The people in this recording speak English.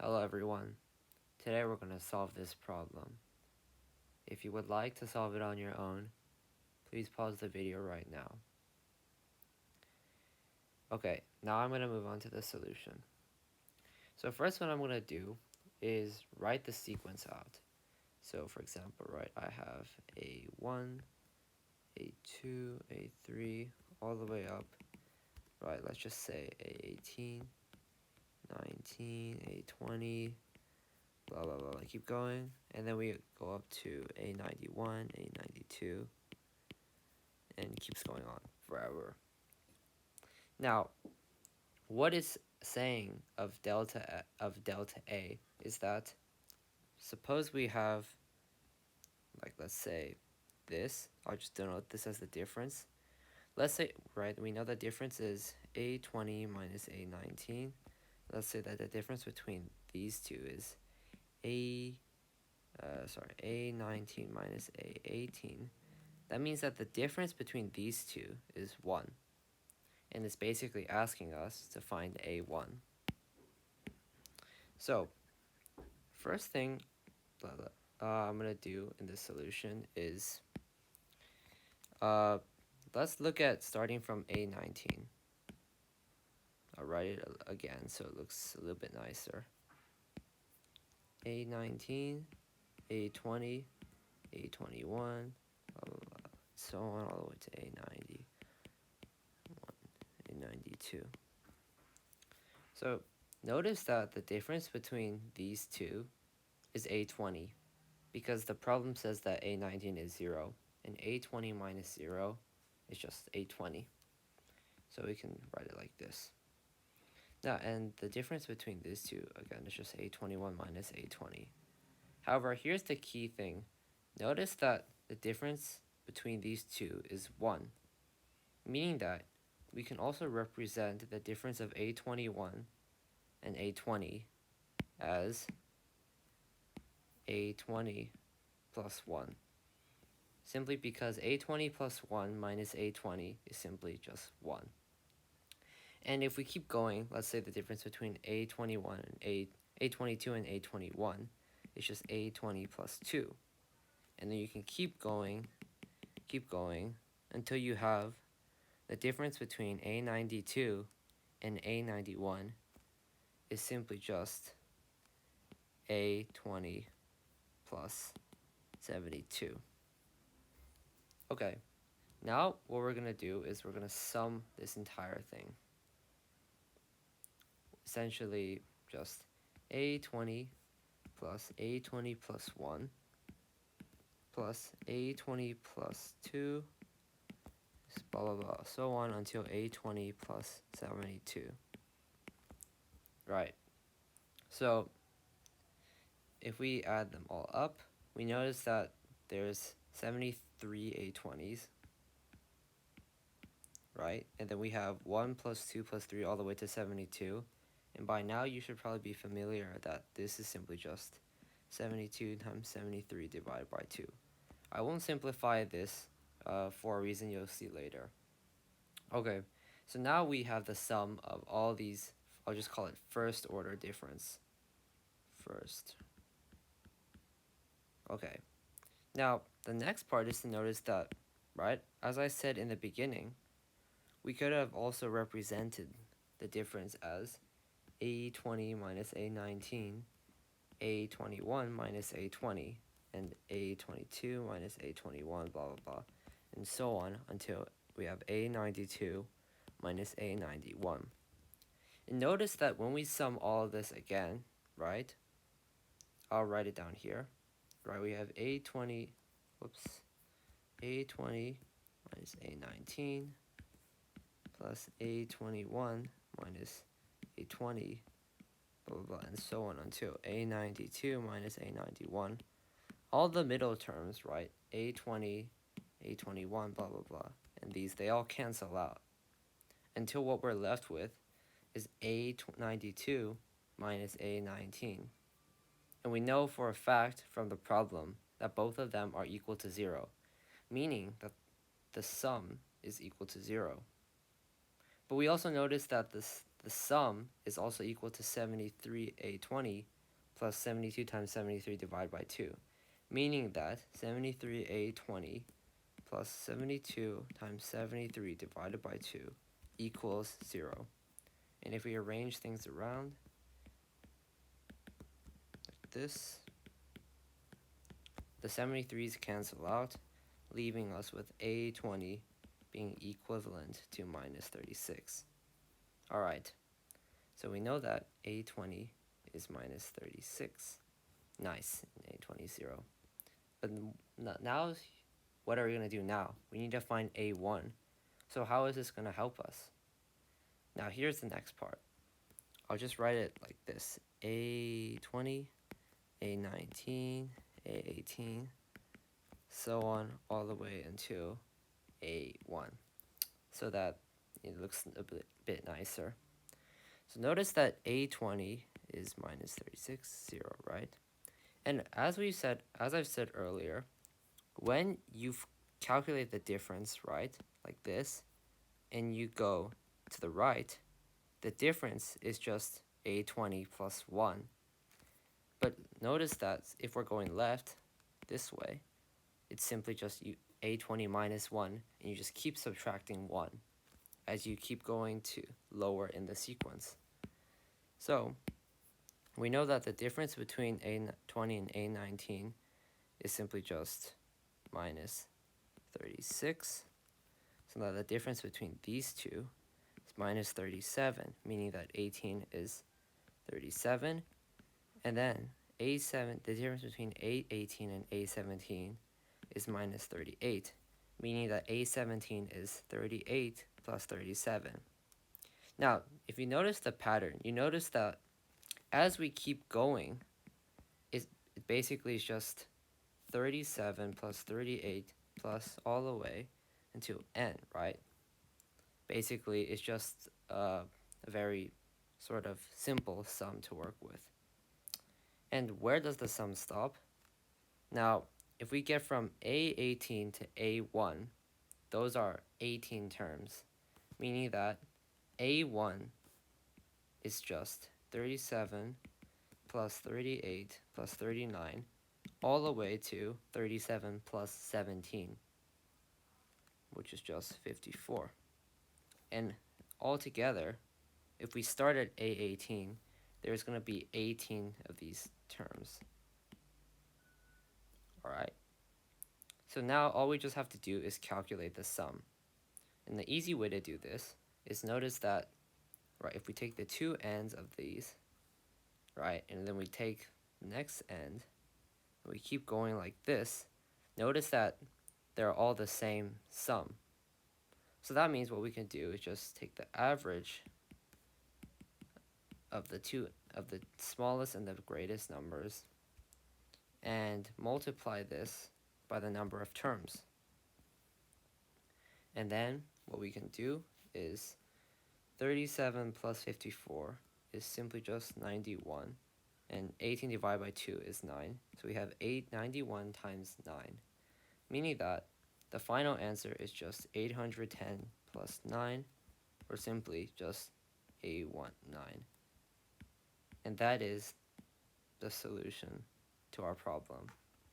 Hello everyone. Today we're going to solve this problem. If you would like to solve it on your own, please pause the video right now. Okay, now I'm going to move on to the solution. So first what I'm going to do is write the sequence out. So for example, right, I have A1, A2, A3, all the way up. Right, let's just say A18, 19, A20, blah blah blah, keep going, and then we go up to A91, A92, and keeps going on forever. Now, what it's saying of delta A is that suppose we have, like, let's say this. I'll just denote this as the difference. Let's say, right, we know the difference is A20 minus A19. Let's say that the difference between these two is A19 minus A18. That means that the difference between these two is 1. And it's basically asking us to find A1. So, first thing I'm going to do in this solution is, let's look at starting from A19. I'll write it again so it looks a little bit nicer. A19, A20, A21, blah, blah, blah, so on all the way to A90, A92. So notice that the difference between these two is A20 because the problem says that A19 is 0 and A20 minus 0 is just A20. So we can write it like this. Now, and the difference between these two, again, is just A21 minus A20. However, here's the key thing. Notice that the difference between these two is 1, meaning that we can also represent the difference of A21 and A20 as A20 plus 1. Simply because A20 plus 1 minus A20 is simply just 1. And if we keep going, let's say the difference between A21 and A22 and A21 is just A20 plus 2. And then you can keep going until you have the difference between A92 and A91 is simply just A20 plus 72. Okay, now what we're going to do is we're going to sum this entire thing. Essentially just A20 plus A20 plus 1 plus A20 plus 2, blah blah blah, so on until A20 plus 72. Right, so if we add them all up, we notice that there's 73 A20s, right? And then we have 1 plus 2 plus 3 all the way to 72. And by now you should probably be familiar that this is simply just 72 times 73 divided by 2. I won't simplify this for a reason you'll see later. Okay, so now we have the sum of all these, I'll just call it first order difference. First. Okay, now the next part is to notice that, right, as I said in the beginning, we could have also represented the difference as A20 minus A19, A21 minus A20, and A22 minus A21, blah blah blah, and so on until we have A92 minus A91. And notice that when we sum all of this again, right, I'll write it down here, right, we have A20 minus A19 plus A21 minus A20, blah blah blah, and so on until A92 minus A91. All the middle terms, right, A20, A21, blah blah blah, and these, they all cancel out until what we're left with is A92 minus A19. And we know for a fact from the problem that both of them are equal to 0, meaning that the sum is equal to 0. But we also notice that the sum is also equal to 73a20 plus 72 times 73 divided by 2, meaning that 73a20 plus 72 times 73 divided by 2 equals 0. And if we arrange things around like this, the 73's cancel out, leaving us with a20 being equivalent to minus 36. Alright, so we know that a20 is minus 36. Nice, a20 is 0. But now, what are we going to do now? We need to find a1. So how is this going to help us? Now here's the next part. I'll just write it like this. a20, a19, a18, so on all the way until a1, so that it looks a bit nicer. So notice that a20 is minus 36, 0, right? And as I've said earlier, when you calculate the difference, right, like this, and you go to the right, the difference is just a20 plus 1. But notice that if we're going left, this way, it's simply just a20 minus 1, and you just keep subtracting 1 as you keep going to lower in the sequence. So we know that the difference between a20 and a19 is simply just minus 36. So now the difference between these two is minus 37, meaning that 18 is 37. And then a7, the difference between a18 and a17 is minus 38, meaning that a17 is 38 plus 37. Now, if you notice the pattern, you notice that as we keep going, it basically is just 37 plus 38 plus all the way until n, right? Basically, it's just a very sort of simple sum to work with. And where does the sum stop? Now, if we get from a18 to a1, those are 18 terms, meaning that a1 is just 37 plus 38 plus 39 all the way to 37 plus 17, which is just 54. And altogether, if we start at a18, there's going to be 18 of these terms. Alright, so now all we just have to do is calculate the sum. And the easy way to do this is notice that, right, if we take the two ends of these, right, and then we take the next end, and we keep going like this, notice that they're all the same sum. So that means what we can do is just take the average of the smallest and the greatest numbers and multiply this by the number of terms. And then what we can do is 37 plus 54 is simply just 91, and 18 divided by 2 is 9. So we have 891 times 9, meaning that the final answer is just 810 plus 9, or simply just A19. And that is the solution to our problem.